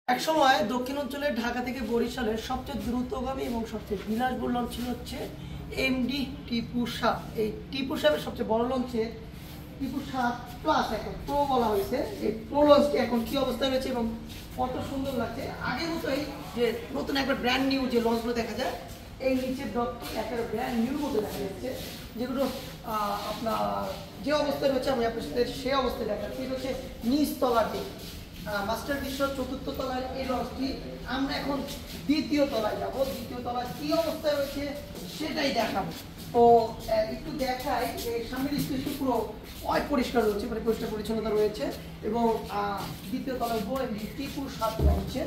একসময় দক্ষিণ অঞ্চলের ঢাকা থেকে বরিশালের সবচেয়ে দ্রুতগামী এবং সবচেয়ে বিলাসবহুল লঞ্চ ছিল হচ্ছে এমডি টিপু 7। এই টিপু 7 সবচেয়ে বড় লঞ্চে টিপু 7 প্লাস এখন প্রো বলা হয়েছে। এই প্রো লঞ্চটি এখন কি অবস্থায় রয়েছে এবং কত সুন্দর লাগছে। আগের মতোই যে নতুন একটা ব্র্যান্ড নিউ যে লঞ্চগুলো দেখা যায়, এই নিচের ডকটি একটা ব্র্যান্ড নিউ মতো দেখা যাচ্ছে, যেগুলো আপনার যে অবস্থায় রয়েছে আমি আপনার সাথে সে অবস্থায় দেখাচ্ছি। এটা হচ্ছে নিচতলাটি মাস্টার বিশ্ব চতুর্থ তলায় এই লঞ্চটি। আমরা এখন দ্বিতীয় তলায় যাব। দ্বিতীয় তলায় কি অবস্থায় রয়েছে সেটাই দেখাবো। তো একটু দেখাই, সামনের স্পেসটি পুরো পরিষ্কার রয়েছে, মানে পরিষ্কার পরিচ্ছন্নতা রয়েছে। এবং দ্বিতীয় তলায় টিপু 7 লঞ্চে,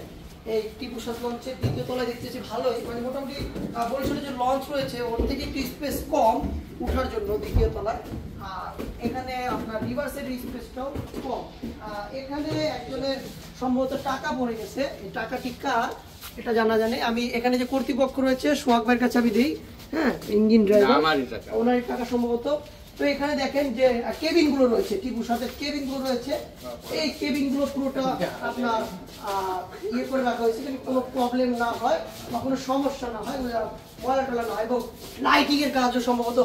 এই টিপু 7 লঞ্চের দ্বিতীয় তলায় দেখতেছি ভালোই, মানে মোটামুটি বরিশালে যে লঞ্চ রয়েছে ওর থেকে একটু স্পেস কম উঠার জন্য দ্বিতীয় তলায়। আর এখানে আপনার রিভার্সের স্পেসটাও কম। এখানে একজনের সম্ভবত টাকা পড়ে গেছে, এই টাকাটি কার এটা জানা জানে। আমি এখানে যে কর্তৃপক্ষ রয়েছে সোহাগ ভাইয়ের কাছে আমি দিই, হ্যাঁ, ইঞ্জিন ড্রাইভার, ওনার টাকা সম্ভবত। তো এখানে দেখেন যে কেবিন গুলো রয়েছে, টিপু 7 কেবিন গুলো রয়েছে। এই কেবিন গুলো পুরোটা আপনার ইয়ে করে রাখা হয়েছে, যদি কোনো প্রবলেম না হয় বা কোনো সমস্যা না হয়, ময়লা টলা না হয়। এবং লাইটিং এর কাজও সম্ভবত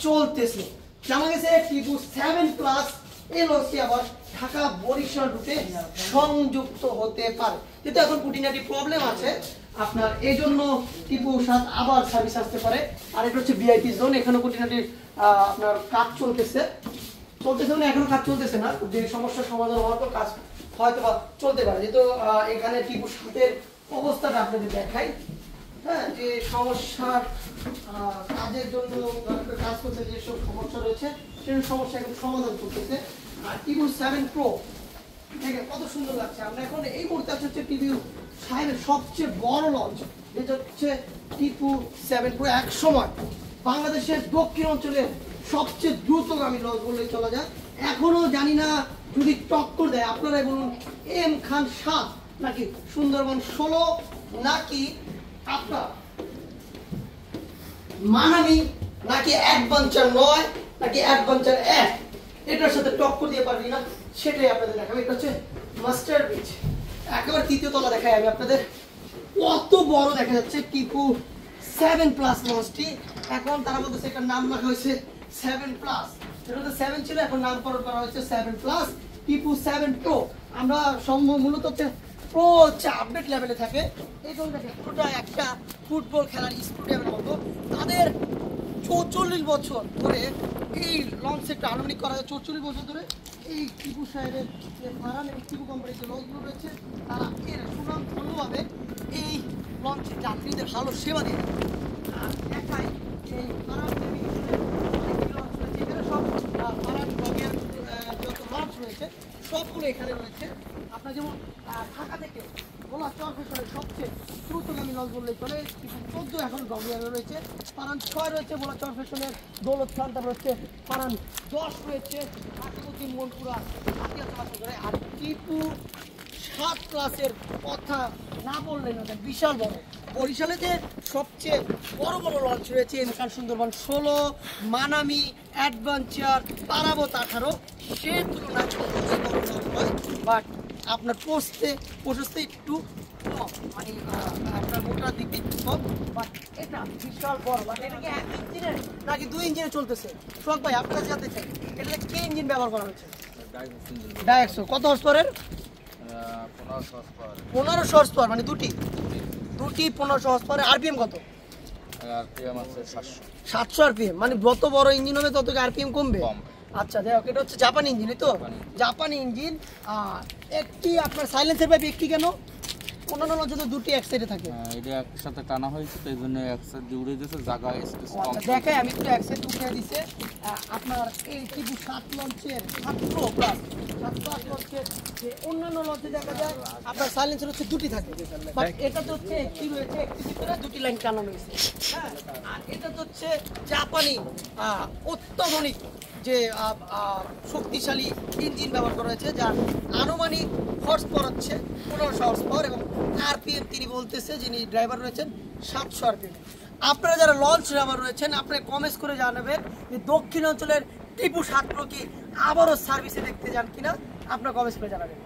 চলতেছে। জানা গেছে টিপু 7 প্লাস এই লঞ্চটি আবার ঢাকা বরিশাল রুটে সংযুক্ত হতে পারে, কিন্তু এখন খুঁটিনাটি প্রবলেম আছে আপনার, এই জন্য টিপু 7 আবার সার্ভিস আসতে পারে। আর এটা হচ্ছে ভিআইপি জোন, এখানে খুঁটিনাটি আপনার কাজ চলতেছে মানে এখনো কাজ চলতেছে না, যে সমস্যার সমাধান হওয়ার পর কাজ হয়তো বা চলতে পারে। যেহেতু এখানে টিপু 7 অবস্থাটা আপনাদের দেখাই, হ্যাঁ, যে সমস্যার কাজের জন্য কাজ করতে যেসব সমস্যা রয়েছে সেই সমস্যা এখন সমাধান করতেছে। আর টিপু 7 প্রো দেখে কত সুন্দর লাগছে। আমরা এখন এই মুহূর্তে হচ্ছে টিপু 7 সবচেয়ে বড় লঞ্চ, যেটা হচ্ছে টিপু 7 প্রো। এক সময় বাংলাদেশের দক্ষিণ অঞ্চলের সবচেয়ে দ্রুতগামী লঞ্চ বললেই চলা যায়। এখনো জানি না যদি টক্কর দেয়, আপনারাই বলুন, এম খান 7 নাকি সুন্দরবন 16 নাকি আপনার মানামি নাকি অ্যাডভেঞ্চার 9 নাকি অ্যাডভেঞ্চার 1, এটার সাথে টক্কর দিয়ে পারবি না সেটাই আপনাদের দেখাবো। এটা হচ্ছে মাস্টার বিচ। একেবারে তৃতীয় তলা দেখাই আমি আপনাদের, কত বড় দেখা যাচ্ছে টিপু 7 প্লাস লঞ্চটি। এখন তারা বলতেছে একটা নাম রাখা হয়েছে 7 প্লাস, এটা তো 7 ছিল, এখন নামকরণ করা হয়েছে 7 প্লাস টিপু 7 প্রো। আমরা মূলত প্রো হচ্ছে আপডেট লেভেলে থাকে। এই জন্যটাকে পুরোটা একটা ফুটবল খেলার স্টেডিয়ামের মতো। তাদের 44 বছর ধরে এই লঞ্চ সেটটা আনুমানিক করা হয়, 44 বছর ধরে এই টিপু সাহেবের যে ফারান এবং টিপু কোম্পানির যে লঞ্চগুলো রয়েছে তারা এর সুনামধন্যভাবে এই লঞ্চের যাত্রীদের ভালো সেবা দিয়ে দেখায়। এই ফারান লঞ্চ রয়েছে, এখানে সব ফারান ব্লগের যত লঞ্চ রয়েছে সবগুলো এখানে রয়েছে। আপনার যেমন ঢাকা থেকে ভোলা চরফেশনের সবচেয়ে দ্রুতগামী লঞ্চ বললেই চলে, 14 এখন গভীরে রয়েছে। ফারান 6 রয়েছে ভোলা চরফেশনের দৌলত খান, তারপর হচ্ছে ফারান 10 রয়েছে হাতিমুদ্দিন মনপুরা হাতিয়া চলাচল করে। আর টিপু 7 ক্লাসের কথা না বললেন না, বিশাল বড়। বরিশালে যে সবচেয়ে বড় বড় লঞ্চ রয়েছে, এমকান সুন্দরবন 16, মানামি, অ্যাডভেঞ্চার, পারাবত 18, সে তুলনা হয়, বাট আপনার প্রশস্তে একটু কম, মানে আপনার মোটার দিক দিয়ে একটু কম, বাট এটা বিশাল বড়। বাট এটা কি 1 ইঞ্জিনের নাকি 2 ইঞ্জিনে চলতেছে? সোহাগ ভাই আপনার জানতে চাই, এটাতে কি ইঞ্জিন ব্যবহার করা হয়েছে? ডাইএক্সো। কত হর্স পাওয়ারের? 1500 হর্স পাওয়ার, মানে দুটি 1500 হর্স পাওয়ার। আরপিএম কত? আরপিএম আছে 700 আরপিএম। মানে যত বড় ইঞ্জিন হবে তত আরপিএম কমবে। আচ্ছা, যাই হোক, এটা হচ্ছে জাপানি ইঞ্জিন, তো জাপানি ইঞ্জিন। একটি আপনার সাইলেন্সের পাইপ একটি, কেন? অন্যান্য লঞ্চে তো দুটি এক সাইডে থাকে। এটা একসাথে টানা হয়েছে, তো এই জন্য এক সাইড দিয়ে উড়ে দিয়েছে, জায়গা স্পেস কম। আচ্ছা, দেখাই আমি একটু এক সাইড উঠিয়ে দিছে। আপনার এই টিপু 7 লঞ্চের 7 প্রো প্লাস 7 প্লাস লঞ্চের যে অন্যান্য লঞ্চে দেখা যায় আপনার সাইলেন্সার হচ্ছে দুটি থাকে, বাট এটা তো হচ্ছে একটি রয়েছে, একটি ভিতরে দুটি লাইন টানানো হয়েছে। হ্যাঁ, আর এটা তো হচ্ছে জাপানি অত্যাধুনিক যে শক্তিশালী ইঞ্জিন ব্যবহার করা হয়েছে, যার আনুমানিক হর্স পাওয়ার হচ্ছে 1500 হর্স পাওয়ার এবং আরপিএম তিনি বলতেছে, যিনি ড্রাইভার রয়েছেন, 700 আরপিএম। আপনারা যারা লঞ্চ ড্রাইভার রয়েছেন আপনারা কমেন্টস করে জানাবেন যে দক্ষিণ অঞ্চলের টিপু 7 প্রো কি আবারও সার্ভিসে দেখতে যান কিনা, আপনারা কমেন্টস করে জানাবেন।